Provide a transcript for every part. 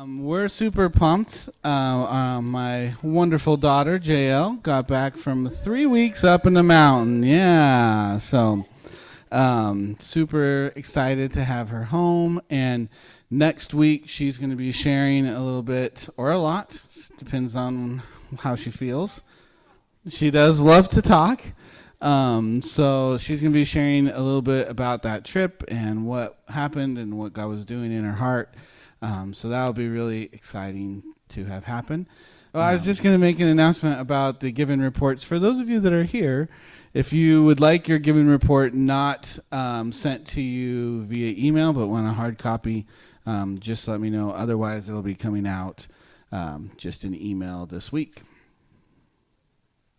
We're super pumped. My wonderful daughter, JL, got back from 3 weeks up in the mountain. Yeah, so super excited to have her home. And next week, she's going to be sharing a little bit or a lot, depends on how she feels. She does love to talk. So she's going to be sharing a little bit about that trip and what happened and what God was doing in her heart. So that'll be really exciting to have happen. Well, I was just going to make an announcement about the giving reports. For those of you that are here, if you would like your giving report not sent to you via email but want a hard copy, just let me know. Otherwise, it'll be coming out just an email this week.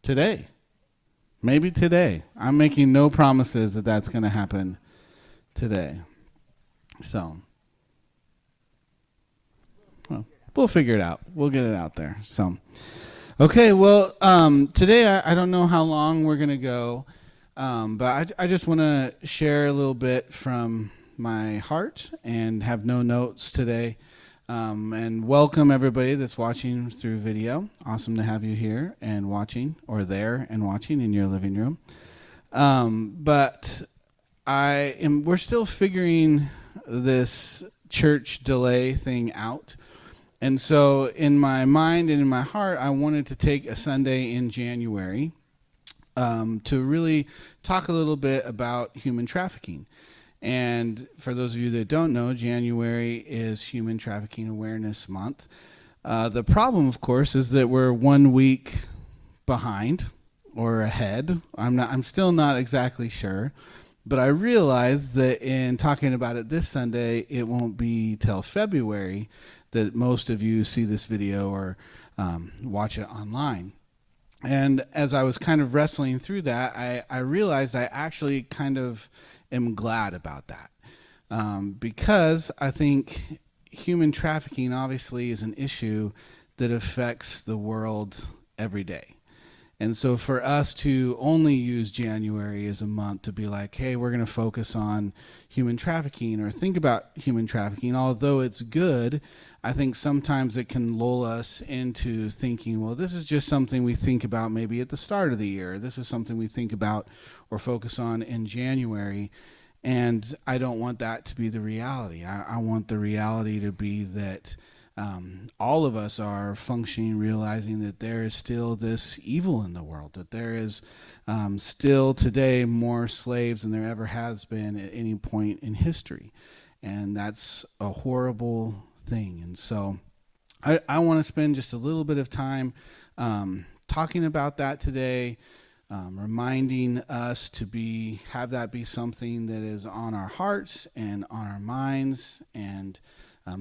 Today. Maybe today. I'm making no promises that that's going to happen today. So, well, we'll figure it out. We'll get it out there. So, okay, well, today I don't know how long we're going to go, but I just want to share a little bit from my heart and have no notes today. And welcome everybody that's watching through video. Awesome to have you here and watching, or there and watching in your living room. But we're still figuring this church delay thing out. And so in my mind and in my heart, I wanted to take a Sunday in January to really talk a little bit about human trafficking. And for those of you that don't know, January is Human Trafficking Awareness Month. The problem, of course, is that we're 1 week behind or ahead. I'm still not exactly sure. But I realized that in talking about it this Sunday, it won't be till February that most of you see this video or watch it online. And as I was kind of wrestling through that, I realized I actually kind of am glad about that, because I think human trafficking obviously is an issue that affects the world every day. And so for us to only use January as a month to be like, hey, we're going to focus on human trafficking or think about human trafficking, although it's good, I think sometimes it can lull us into thinking, well, this is just something we think about maybe at the start of the year. This is something we think about or focus on in January. And I don't want that to be the reality. I want the reality to be that all of us are functioning, realizing that there is still this evil in the world, that there is still today more slaves than there ever has been at any point in history. And that's a horrible thing. And so I want to spend just a little bit of time talking about that today, reminding us to have that be something that is on our hearts and on our minds, and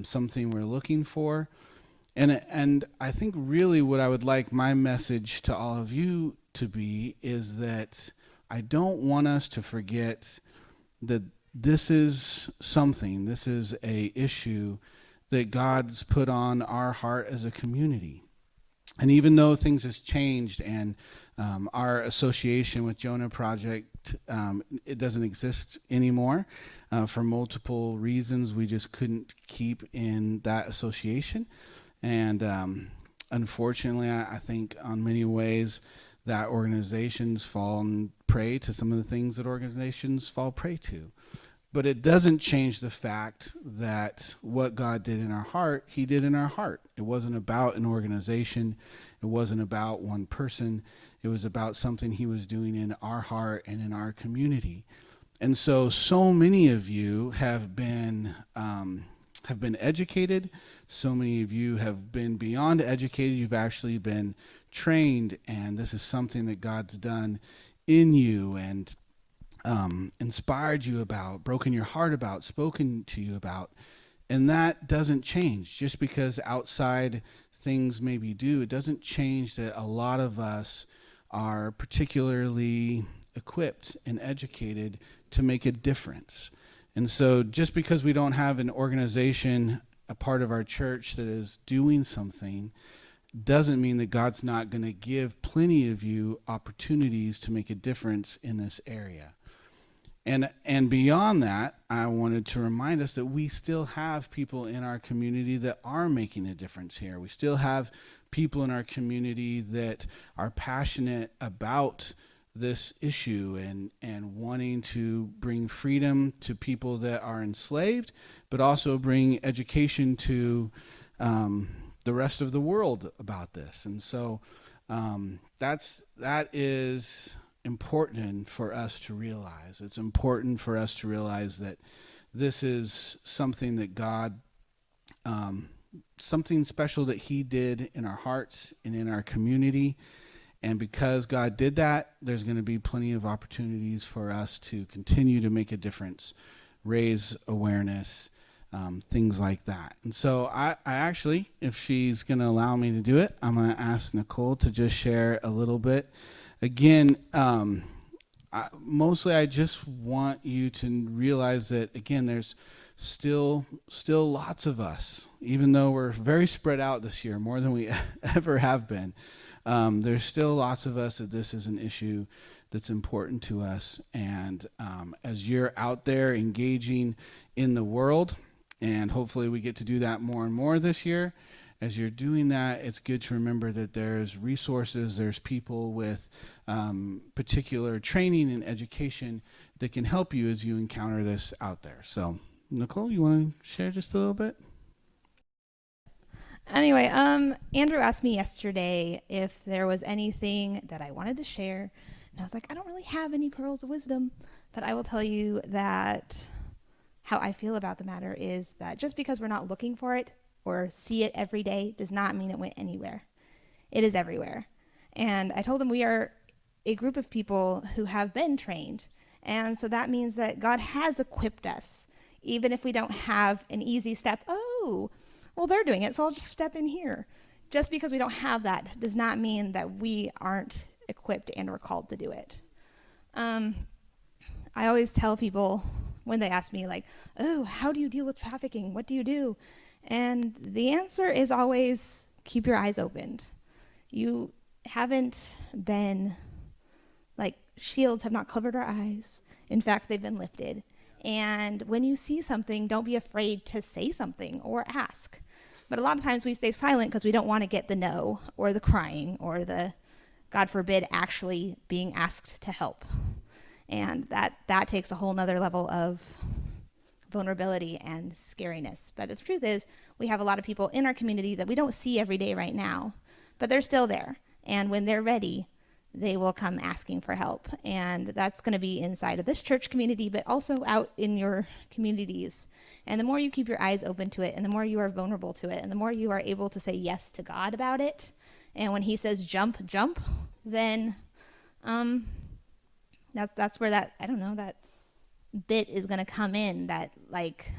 something we're looking for. And I think really what I would like my message to all of you to be is that I don't want us to forget that this is a issue that God's put on our heart as a community. And even though things has changed and our association with Jonah Project, it doesn't exist anymore for multiple reasons. We just couldn't keep in that association. And unfortunately, I think on many ways that organizations fall prey to some of the things that organizations fall prey to. But it doesn't change the fact that what God did in our heart, he did in our heart. It wasn't about an organization. It wasn't about one person. It was about something he was doing in our heart and in our community. And so many of you have been educated. So many of you have been beyond educated. You've actually been trained, and this is something that God's done in you and inspired you about, broken your heart about, spoken to you about. And that doesn't change. Just because outside things maybe do, it doesn't change that a lot of us are particularly equipped and educated to make a difference. And so just because we don't have an organization, a part of our church that is doing something, doesn't mean that God's not going to give plenty of you opportunities to make a difference in this area. And beyond that, I wanted to remind us that we still have people in our community that are making a difference here. We still have people in our community that are passionate about this issue and wanting to bring freedom to people that are enslaved, but also bring education to the rest of the world about this. And so that is important for us to realize. It's important for us to realize that this is something that God, something special that he did in our hearts and in our community. And because God did that, there's going to be plenty of opportunities for us to continue to make a difference, raise awareness, things like that. And so I actually, if she's going to allow me to do it, I'm going to ask Nicole to just share a little bit. Again, mostly I just want you to realize that, again, there's still lots of us, even though we're very spread out this year, more than we ever have been. There's still lots of us that this is an issue that's important to us. And as you're out there engaging in the world, and hopefully we get to do that more and more this year, as you're doing that, it's good to remember that there's resources, there's people with particular training and education that can help you as you encounter this out there. So, Nicole, you want to share just a little bit? Anyway, Andrew asked me yesterday if there was anything that I wanted to share. And I was like, I don't really have any pearls of wisdom, but I will tell you that how I feel about the matter is that just because we're not looking for it or see it every day does not mean it went anywhere. It is everywhere. And I told him we are a group of people who have been trained. And so that means that God has equipped us, even if we don't have an easy step. Oh, well, they're doing it, so I'll just step in here. Just because we don't have that does not mean that we aren't equipped and or called to do it. I always tell people when they ask me, like, oh, how do you deal with trafficking? What do you do? And the answer is always keep your eyes opened. You haven't been, like, shields have not covered our eyes. In fact, they've been lifted. And when you see something, don't be afraid to say something or ask. But a lot of times we stay silent because we don't want to get the no or the crying or the, God forbid, actually being asked to help. And that takes a whole nother level of vulnerability and scariness. But the truth is, we have a lot of people in our community that we don't see every day right now, but they're still there. And when they're ready, they will come asking for help. And that's going to be inside of this church community, but also out in your communities. And the more you keep your eyes open to it, and the more you are vulnerable to it, and the more you are able to say yes to God about it, and when he says jump, jump, then that's where that, I don't know, that bit is going to come in, that, like,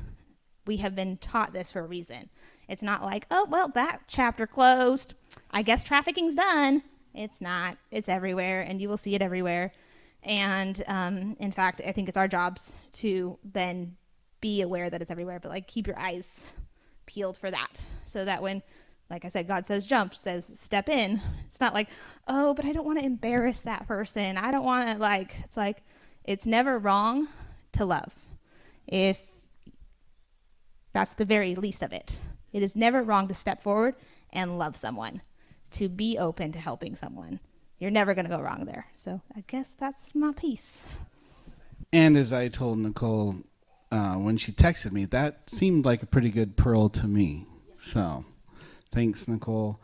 we have been taught this for a reason. It's not like, oh, well, that chapter closed, I guess trafficking's done. It's not. It's everywhere, and you will see it everywhere. And in fact, I think it's our jobs to then be aware that it's everywhere, but, like, keep your eyes peeled for that, so that when, like I said, God says jump, says step in, it's not like, oh, but I don't want to embarrass that person. I don't want to, like, it's like, it's never wrong to love. If that's the very least of it. It is never wrong to step forward and love someone, to be open to helping someone. You're never going to go wrong there. So I guess that's my piece. And as I told Nicole when she texted me, that seemed like a pretty good pearl to me. So thanks, Nicole.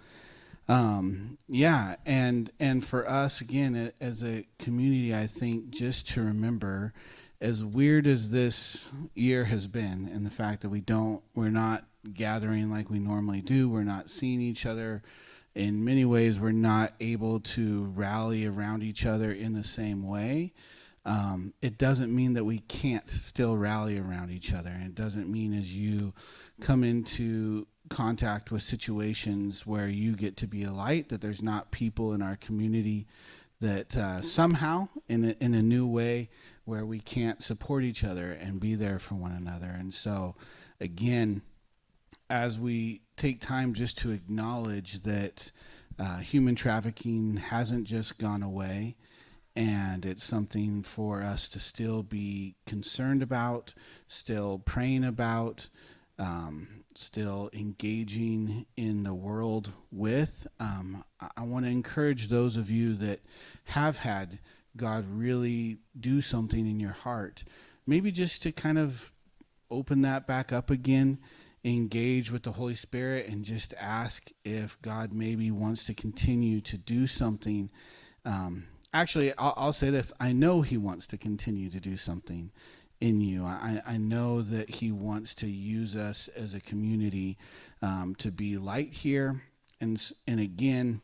Yeah, and for us, again, as a community, I think just to remember, as weird as this year has been, and the fact that we're not gathering like we normally do, we're not seeing each other, in many ways we're not able to rally around each other in the same way. It doesn't mean that we can't still rally around each other, and it doesn't mean as you come into contact with situations where you get to be a light, that there's not people in our community that somehow in a new way where we can't support each other and be there for one another. And so again, as we take time just to acknowledge that human trafficking hasn't just gone away, And it's something for us to still be concerned about, still praying about, still engaging in the world with. I want to encourage those of you that have had God really do something in your heart, maybe just to kind of open that back up again, engage with the Holy Spirit, and just ask if God maybe wants to continue to do something. Actually, I'll say this. I know he wants to continue to do something in you. I know that he wants to use us as a community to be light here. And again,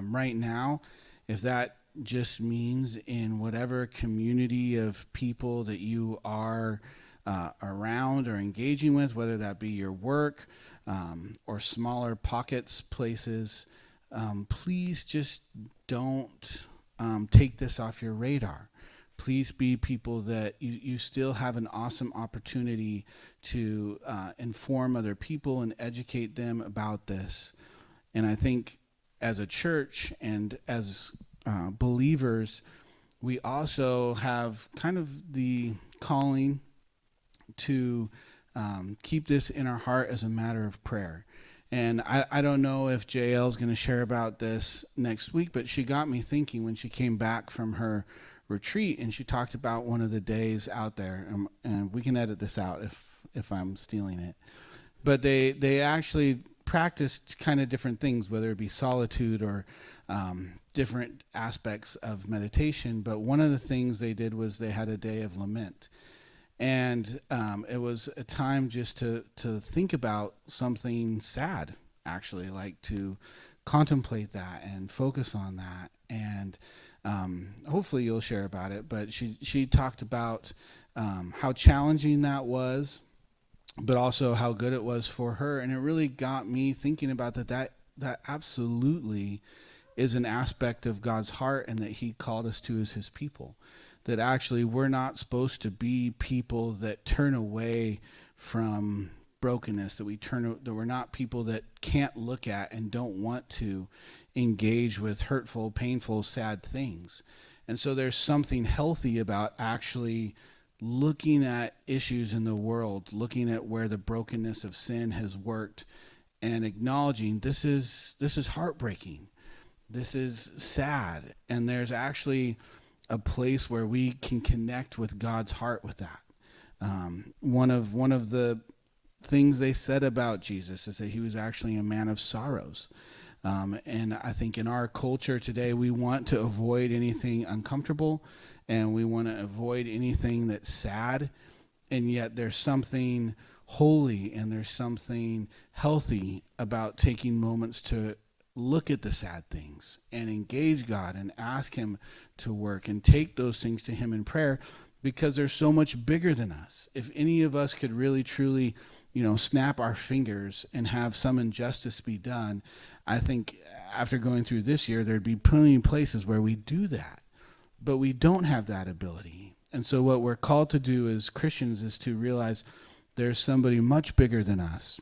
right now, if that just means in whatever community of people that you are around or engaging with, whether that be your work or smaller pockets, places, please just don't take this off your radar. Please be people that you still have an awesome opportunity to inform other people and educate them about this. And I think as a church and as believers, we also have kind of the calling to keep this in our heart as a matter of prayer. And I don't know if JL is going to share about this next week, but she got me thinking when she came back from her retreat, and she talked about one of the days out there, and we can edit this out if I'm stealing it. But they actually practiced kind of different things, whether it be solitude or different aspects of meditation. But one of the things they did was they had a day of lament. And it was a time just to think about something sad, actually, like to contemplate that and focus on that. And hopefully you'll share about it. But she talked about how challenging that was, but also how good it was for her. And it really got me thinking about that absolutely is an aspect of God's heart, and that he called us to as his people. That actually we're not supposed to be people that turn away from brokenness, that we're not people that can't look at and don't want to engage with hurtful, painful, sad things. And so there's something healthy about actually looking at issues in the world, looking at where the brokenness of sin has worked, and acknowledging this is heartbreaking. This is sad. And there's actually a place where we can connect with God's heart with that. One of the things they said about Jesus is that he was actually a man of sorrows. And I think in our culture today, we want to avoid anything uncomfortable, and we want to avoid anything that's sad. And yet there's something holy and there's something healthy about taking moments to look at the sad things and engage God and ask him to work and take those things to him in prayer, because they're so much bigger than us. If any of us could really truly, snap our fingers and have some injustice be done, I think after going through this year, there'd be plenty of places where we do that, but we don't have that ability. And so what we're called to do as Christians is to realize there's somebody much bigger than us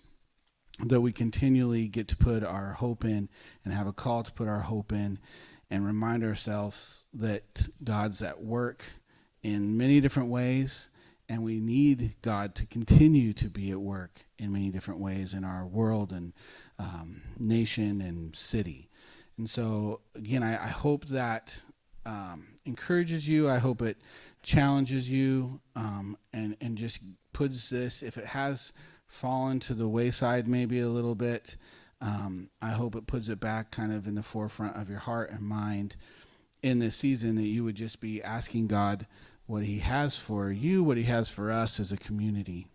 that we continually get to put our hope in, and have a call to put our hope in, and remind ourselves that God's at work in many different ways, and we need God to continue to be at work in many different ways in our world and nation and city. And so, again, I hope that encourages you. I hope it challenges you and just puts this, if it has fallen to the wayside maybe a little bit, I hope it puts it back kind of in the forefront of your heart and mind in this season, that you would just be asking God what he has for you, what he has for us as a community.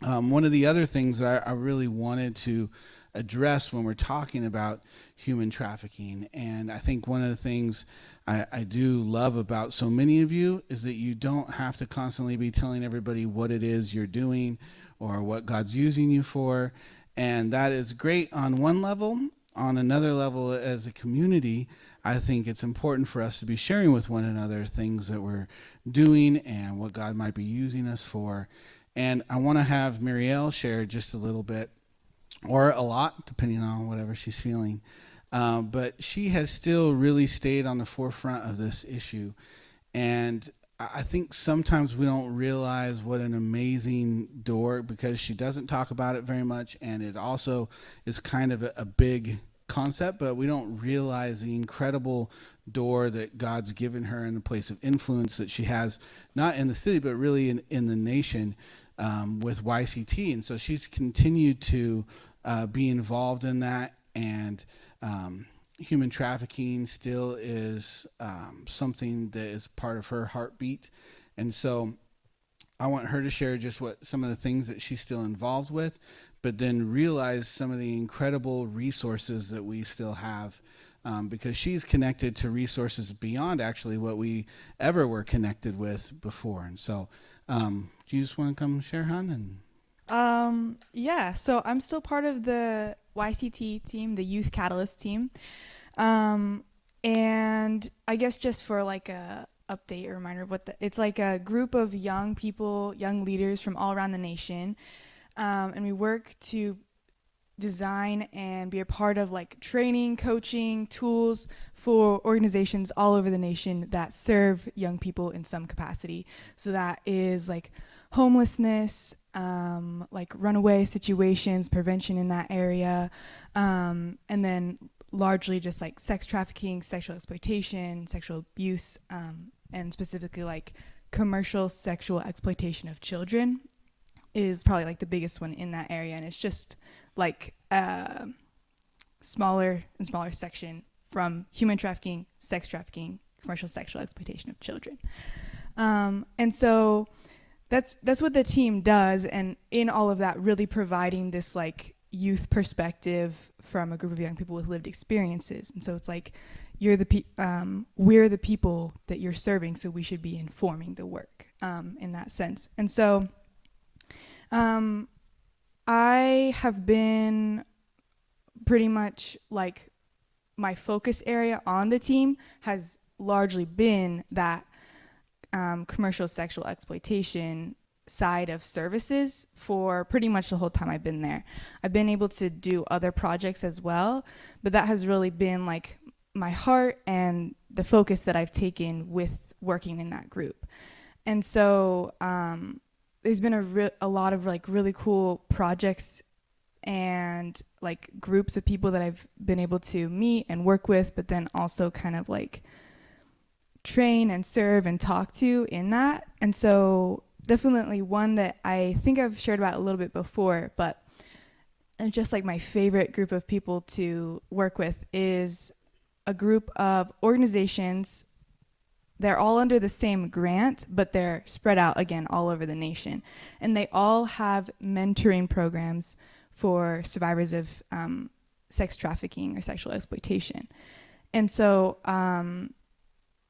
One of the other things I really wanted to address when we're talking about human trafficking, and I think one of the things I do love about so many of you is that you don't have to constantly be telling everybody what it is you're doing or what God's using you for. And that is great on one level. On another level, as a community, I think it's important for us to be sharing with one another things that we're doing and what God might be using us for. And I want to have Marielle share just a little bit, or a lot, depending on whatever she's feeling, but she has still really stayed on the forefront of this issue. And I think sometimes we don't realize what an amazing door, because she doesn't talk about it very much, and it also is kind of a big concept, but we don't realize the incredible door that God's given her in the place of influence that she has, not in the city, but really in the nation, with YCT. And so she's continued to be involved in that, and human trafficking still is something that is part of her heartbeat. And so I want her to share just what some of the things that she's still involved with, but then realize some of the incredible resources that we still have, because she's connected to resources beyond actually what we ever were connected with before. And so do you just want to come share, Han? Yeah, so I'm still part of the YCT team, the Youth Catalyst team. And I guess just for like a update or reminder of it's like a group of young people, young leaders from all around the nation. And we work to design and be a part of like training, coaching, tools for organizations all over the nation that serve young people in some capacity. So that is like homelessness, like runaway situations, prevention in that area, and then largely just like sex trafficking, sexual exploitation, sexual abuse, and specifically like commercial sexual exploitation of children is probably like the biggest one in that area. And it's just like a smaller and smaller section from human trafficking, sex trafficking, commercial sexual exploitation of children. And so that's what the team does. And in all of that, really providing this like youth perspective from a group of young people with lived experiences. And so it's like we're the people that you're serving, so we should be informing the work in that sense. And so I have been pretty much like my focus area on the team has largely been that commercial sexual exploitation side of services for pretty much the whole time I've been there. I've been able to do other projects as well, but that has really been like my heart and the focus that I've taken with working in that group. And so there's been a lot of like really cool projects and like groups of people that I've been able to meet and work with, but then also kind of like train and serve and talk to in that. And so definitely one that I think I've shared about a little bit before, but it's just like my favorite group of people to work with is a group of organizations. They're all under the same grant, but they're spread out again all over the nation. And they all have mentoring programs for survivors of sex trafficking or sexual exploitation. And so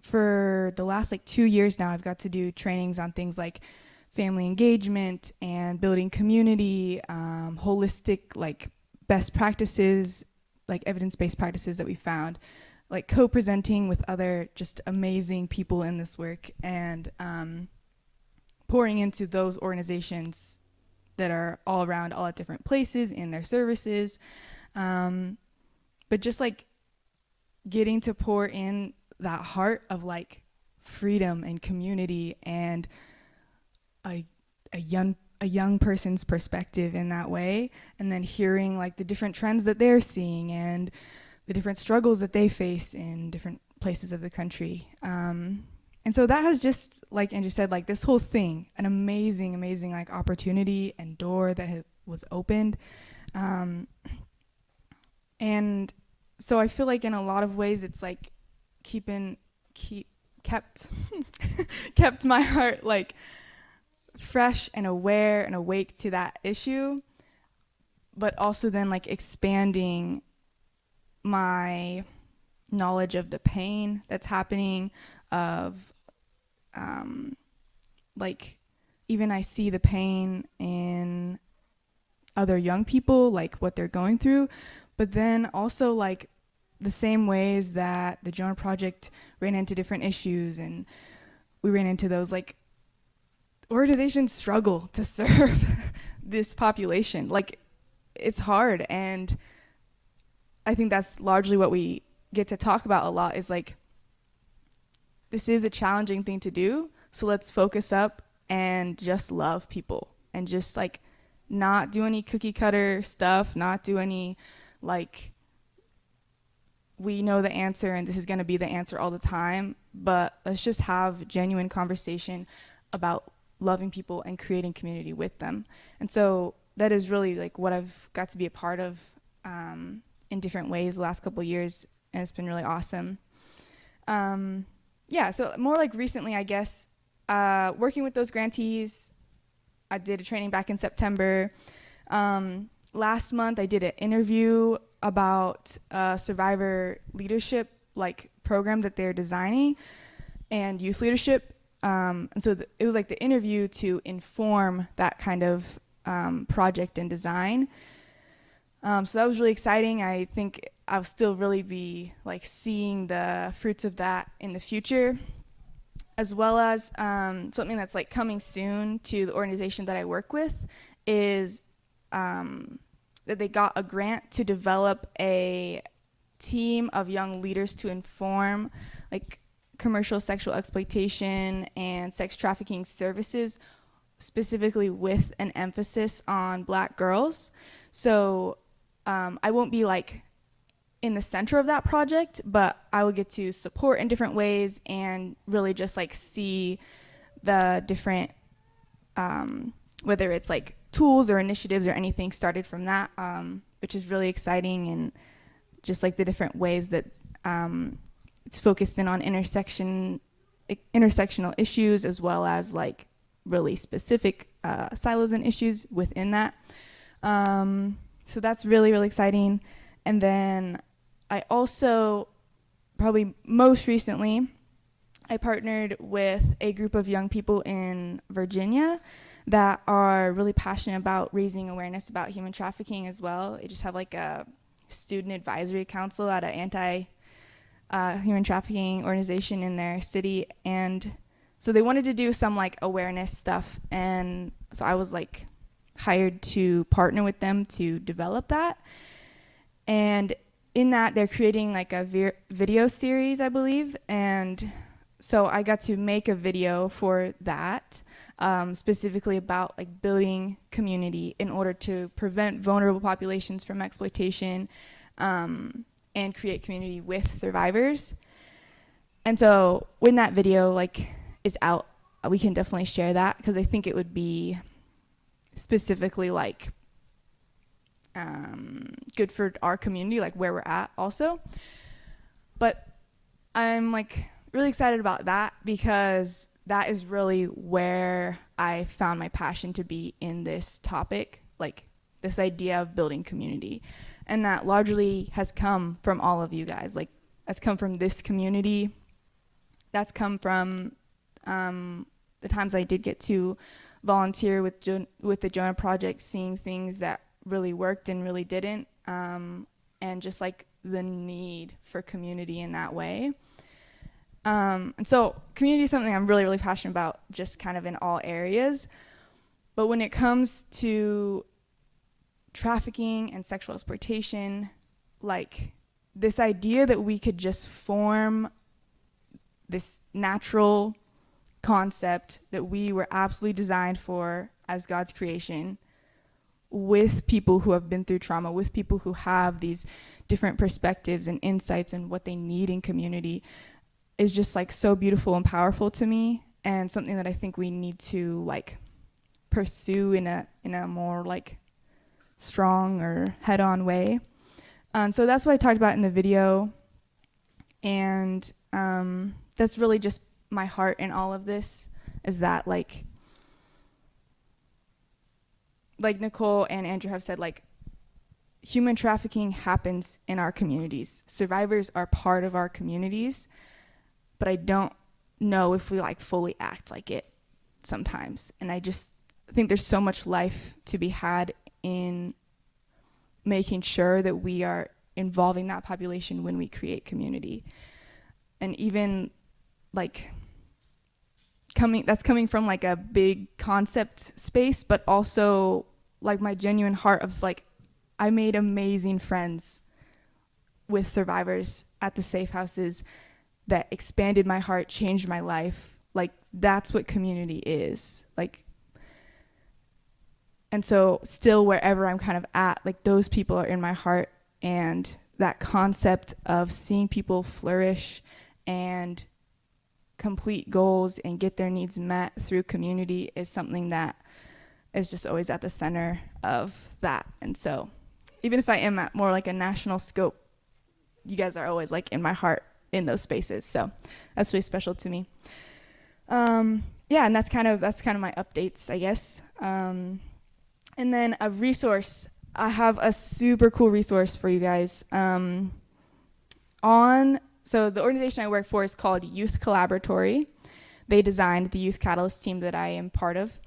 for the last like 2 years now, I've got to do trainings on things like family engagement and building community, holistic like best practices, like evidence-based practices that we found, like co-presenting with other just amazing people in this work, and pouring into those organizations that are all around, all at different places in their services, but just like getting to pour in that heart of like freedom and community and a young person's perspective in that way, and then hearing like the different trends that they're seeing and the different struggles that they face in different places of the country. And so that has just, like Andrew said, like this whole thing, an amazing like opportunity and door that was opened. And so I feel like in a lot of ways it's like kept my heart like fresh and aware and awake to that issue, but also then like expanding my knowledge of the pain that's happening, of like even I see the pain in other young people, like what they're going through, but then also like the same ways that the Jonah Project ran into different issues, and we ran into those, like organizations struggle to serve this population. Like it's hard, and I think that's largely what we get to talk about a lot, is like, this is a challenging thing to do, so let's focus up and just love people and just like not do any cookie cutter stuff, not do any like we know the answer and this is going to be the answer all the time, but let's just have genuine conversation about loving people and creating community with them. And so that is really like what I've got to be a part of in different ways the last couple of years, and it's been really awesome. Yeah, so more like recently, I guess, working with those grantees. I did a training back in September. Last month, I did an interview about a survivor leadership like program that they're designing and youth leadership. And so it was like the interview to inform that kind of project and design. So that was really exciting. I think I'll still really be like seeing the fruits of that in the future, as well as something that's like coming soon to the organization that I work with is that they got a grant to develop a team of young leaders to inform like commercial sexual exploitation and sex trafficking services, specifically with an emphasis on Black girls. So I won't be like in the center of that project, but I will get to support in different ways and really just like see the different, whether it's like tools or initiatives or anything started from that, which is really exciting, and just like the different ways that it's focused in on intersectional issues, as well as like really specific silos and issues within that. So that's really, really exciting. And then I also, probably most recently, I partnered with a group of young people in Virginia that are really passionate about raising awareness about human trafficking as well. They just have like a student advisory council at an anti-human trafficking organization in their city. And so they wanted to do some like awareness stuff. And so I was like hired to partner with them to develop that. And in that, they're creating like a video series, I believe. And so I got to make a video for that, specifically about like building community in order to prevent vulnerable populations from exploitation, and create community with survivors. And so when that video like is out, we can definitely share that, because I think it would be specifically like good for our community, like where we're at also. But I'm like really excited about that, because that is really where I found my passion to be in this topic, like this idea of building community. And that largely has come from all of you guys. Like, that's come from this community. That's come from the times I did get to volunteer with the Jonah Project, seeing things that really worked and really didn't, and just like the need for community in that way. And so community is something I'm really, really passionate about, just kind of in all areas. But when it comes to trafficking and sexual exploitation, like this idea that we could just form this natural concept that we were absolutely designed for as God's creation, with people who have been through trauma, with people who have these different perspectives and insights and what they need in community, is just like so beautiful and powerful to me, and something that I think we need to like pursue in a more like strong or head-on way. So that's what I talked about in the video, and that's really just my heart in all of this, is that like Nicole and Andrew have said, like, human trafficking happens in our communities. Survivors are part of our communities, but I don't know if we like fully act like it sometimes. And I just think there's so much life to be had in making sure that we are involving that population when we create community. And even like that's coming from like a big concept space, but also like my genuine heart of like, I made amazing friends with survivors at the safe houses that expanded my heart, changed my life. Like, that's what community is. Like, and so still wherever I'm kind of at, like, those people are in my heart, and that concept of seeing people flourish and complete goals and get their needs met through community is something that is just always at the center of that. And so even if I am at more like a national scope, you guys are always like in my heart in those spaces. So that's really special to me. Yeah, and that's kind of my updates, I guess. And then a resource. I have a super cool resource for you guys. So the organization I work for is called Youth Collaboratory. They designed the Youth Catalyst team that I am part of.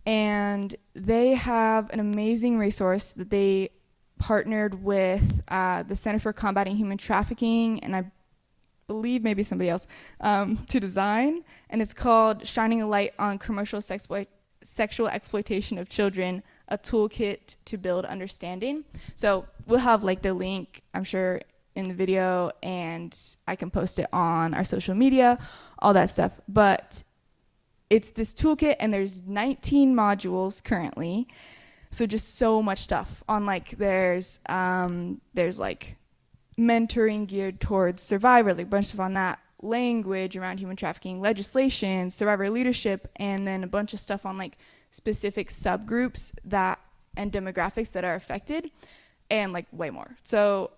And they have an amazing resource that they partnered with the Center for Combating Human Trafficking, and I believe maybe somebody else, to design. And it's called Shining a Light on Commercial Sexual Exploitation of Children, a Toolkit to Build Understanding. So we'll have like the link, I'm sure, in the video, and I can post it on our social media, all that stuff. But it's this toolkit, and there's 19 modules currently. So just so much stuff on, like, there's like mentoring geared towards survivors, like a bunch of stuff on that, language around human trafficking, legislation, survivor leadership, and then a bunch of stuff on like specific subgroups that and demographics that are affected, and like way more. So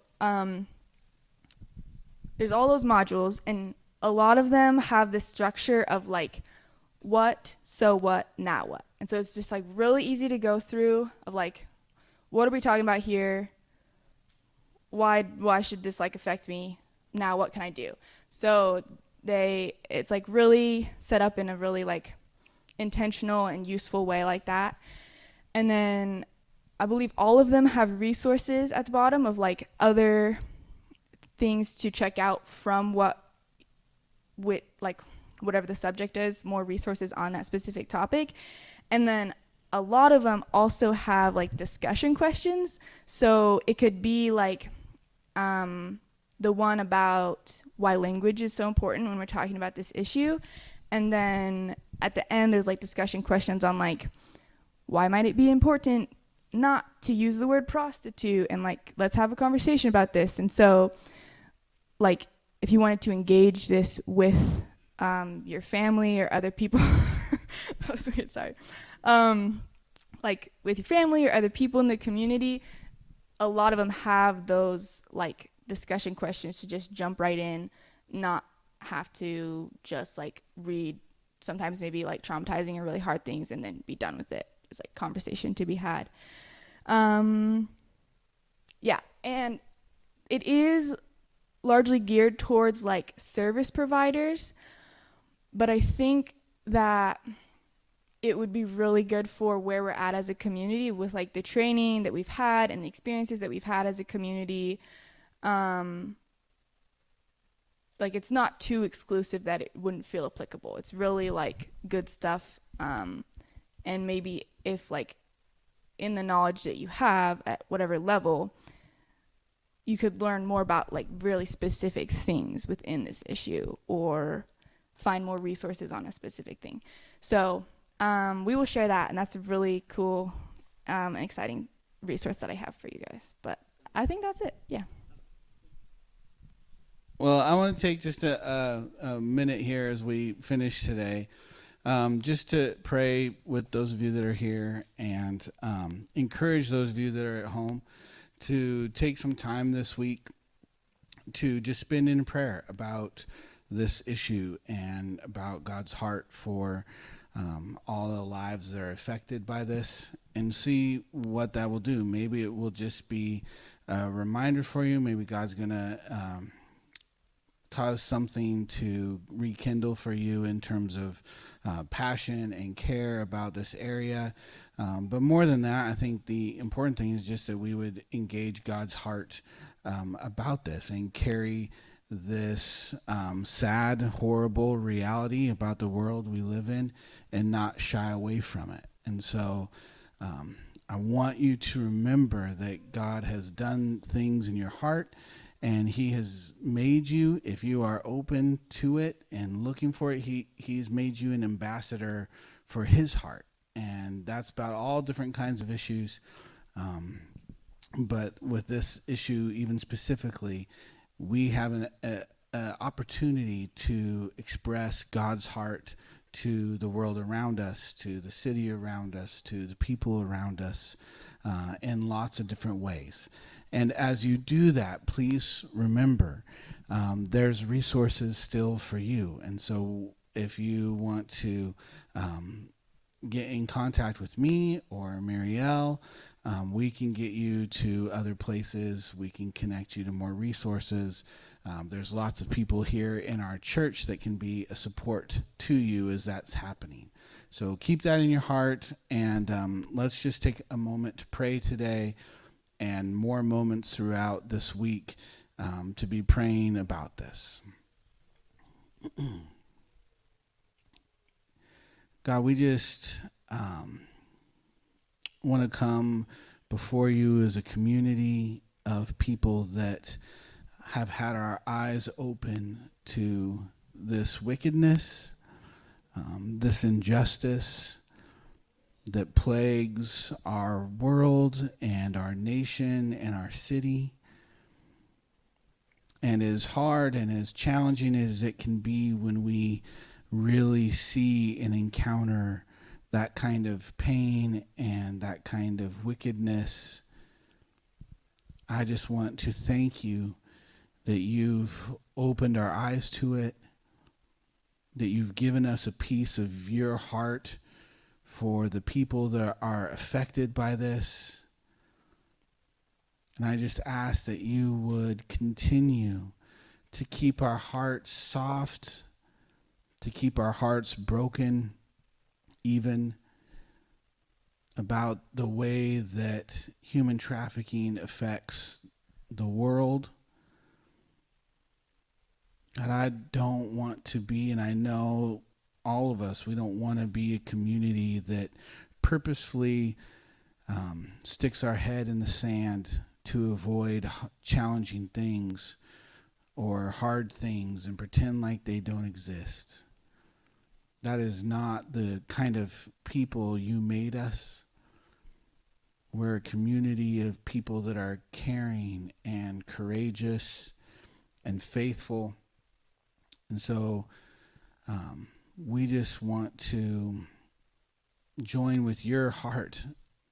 there's all those modules, and a lot of them have this structure of like what, so what, now what. And so it's just like really easy to go through of like, what are we talking about here? Why should this like affect me? Now what can I do? So it's like really set up in a really like intentional and useful way like that. And then I believe all of them have resources at the bottom of like other things to check out from whatever the subject is, more resources on that specific topic. And then a lot of them also have like discussion questions. So it could be like the one about why language is so important when we're talking about this issue. And then at the end, there's like discussion questions on like, why might it be important not to use the word prostitute? And like, let's have a conversation about this. And so like, if you wanted to engage this with your family or other people, that was weird, sorry. Like with your family or other people in the community, a lot of them have those like discussion questions to just jump right in, not have to just like read sometimes maybe like traumatizing or really hard things and then be done with it. It's like conversation to be had. Yeah, and it is largely geared towards like service providers, but I think that it would be really good for where we're at as a community with like the training that we've had and the experiences that we've had as a community. Like it's not too exclusive that it wouldn't feel applicable. It's really like good stuff. And maybe if like in the knowledge that you have at whatever level, you could learn more about like really specific things within this issue or find more resources on a specific thing. So we will share that, and that's a really cool and exciting resource that I have for you guys. But I think that's it. Yeah. Well, I want to take just a minute here as we finish today, just to pray with those of you that are here and encourage those of you that are at home to take some time this week to just spend in prayer about this issue and about God's heart for all the lives that are affected by this, and see what that will do. Maybe it will just be a reminder for you. Maybe God's going to cause something to rekindle for you in terms of passion and care about this area. But more than that, I think the important thing is just that we would engage God's heart about this and carry this sad, horrible reality about the world we live in and not shy away from it. And so I want you to remember that God has done things in your heart And he has made you, if you are open to it and looking for it, he's made you an ambassador for his heart. And that's about all different kinds of issues. But with this issue, even specifically, we have an opportunity to express God's heart to the world around us, to the city around us, to the people around us, in lots of different ways. And as you do that, please remember, there's resources still for you. And so if you want to get in contact with me or Marielle, we can get you to other places. We can connect you to more resources. There's lots of people here in our church that can be a support to you as that's happening. So keep that in your heart, and let's just take a moment to pray today, and more moments throughout this week to be praying about this. God, we just want to come before you as a community of people that have had our eyes open to this wickedness, this injustice that plagues our world and our nation and our city. And as hard and as challenging as it can be when we really see and encounter that kind of pain and that kind of wickedness, I just want to thank you that you've opened our eyes to it, that you've given us a piece of your heart for the people that are affected by this. And I just ask that you would continue to keep our hearts soft, to keep our hearts broken, even about the way that human trafficking affects the world. And I don't want to be, and I know all of us, we don't want to be a community that purposefully sticks our head in the sand to avoid challenging things or hard things and pretend like they don't exist. That is not the kind of people you made us. We're a community of people that are caring and courageous and faithful. And so we just want to join with your heart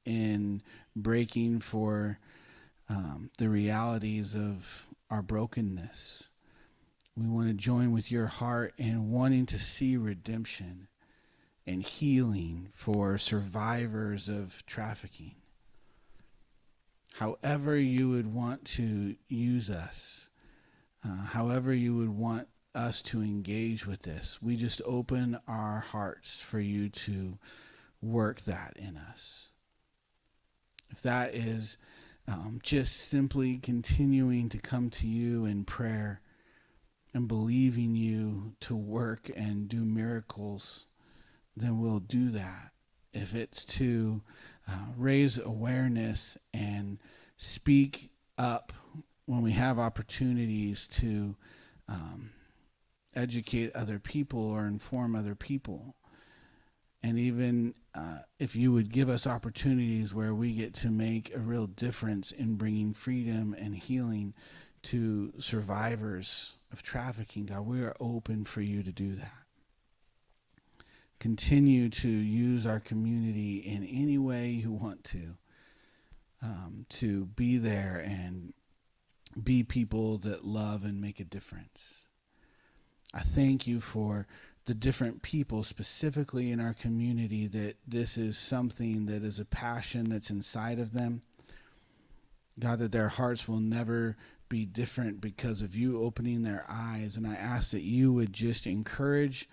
in breaking for the realities of our brokenness. We want to join with your heart in wanting to see redemption and healing for survivors of trafficking. However you would want to use us, however you would want us to engage with this, we just open our hearts for you to work that in us. If that is just simply continuing to come to you in prayer and believing you to work and do miracles, then we'll do that. If it's to raise awareness and speak up when we have opportunities to educate other people or inform other people, and even if you would give us opportunities where we get to make a real difference in bringing freedom and healing to survivors of trafficking, God, we are open for you to do that. Continue to use our community in any way you want to be there and be people that love and make a difference. I thank you for the different people specifically in our community that this is something that is a passion that's inside of them. God, that their hearts will never be different because of you opening their eyes. And I ask that you would just encourage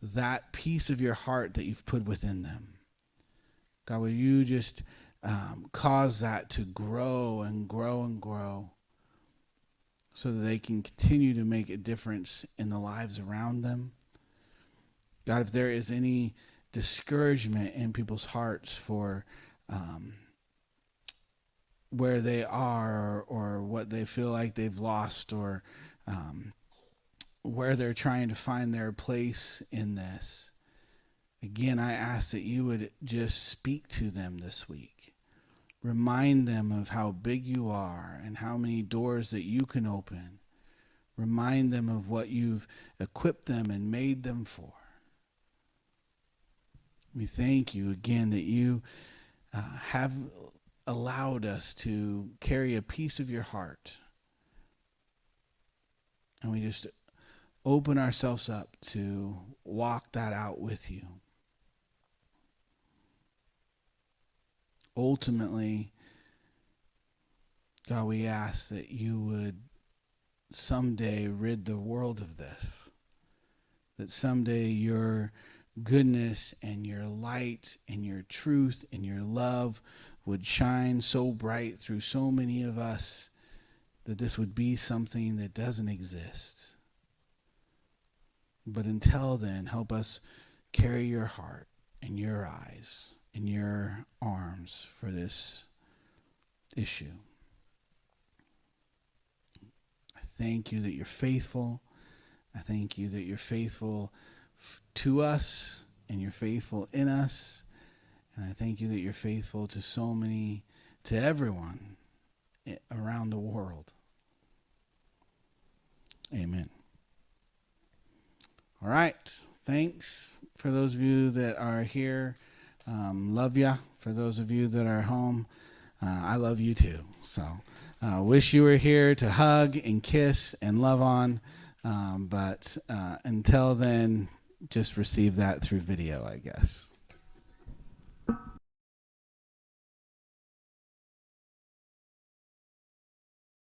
that piece of your heart that you've put within them. God, will you just cause that to grow and grow and grow so that they can continue to make a difference in the lives around them. God, if there is any discouragement in people's hearts for where they are or what they feel like they've lost, or where they're trying to find their place in this. Again, I ask that you would just speak to them this week. Remind them of how big you are and how many doors that you can open. Remind them of what you've equipped them and made them for. We thank you again that you have allowed us to carry a piece of your heart. And we just open ourselves up to walk that out with you. Ultimately, God, we ask that you would someday rid the world of this. That someday your goodness and your light and your truth and your love would shine so bright through so many of us that this would be something that doesn't exist. But until then, help us carry your heart and your eyes and your arms for this issue. I thank you that you're faithful. I thank you that you're faithful to us and you're faithful in us. And I thank you that you're faithful to so many, to everyone around the world. Amen. All right. Thanks for those of you that are here. Love ya. For those of you that are home, I love you too. So wish you were here to hug and kiss and love on. But until then, just receive that through video, I guess.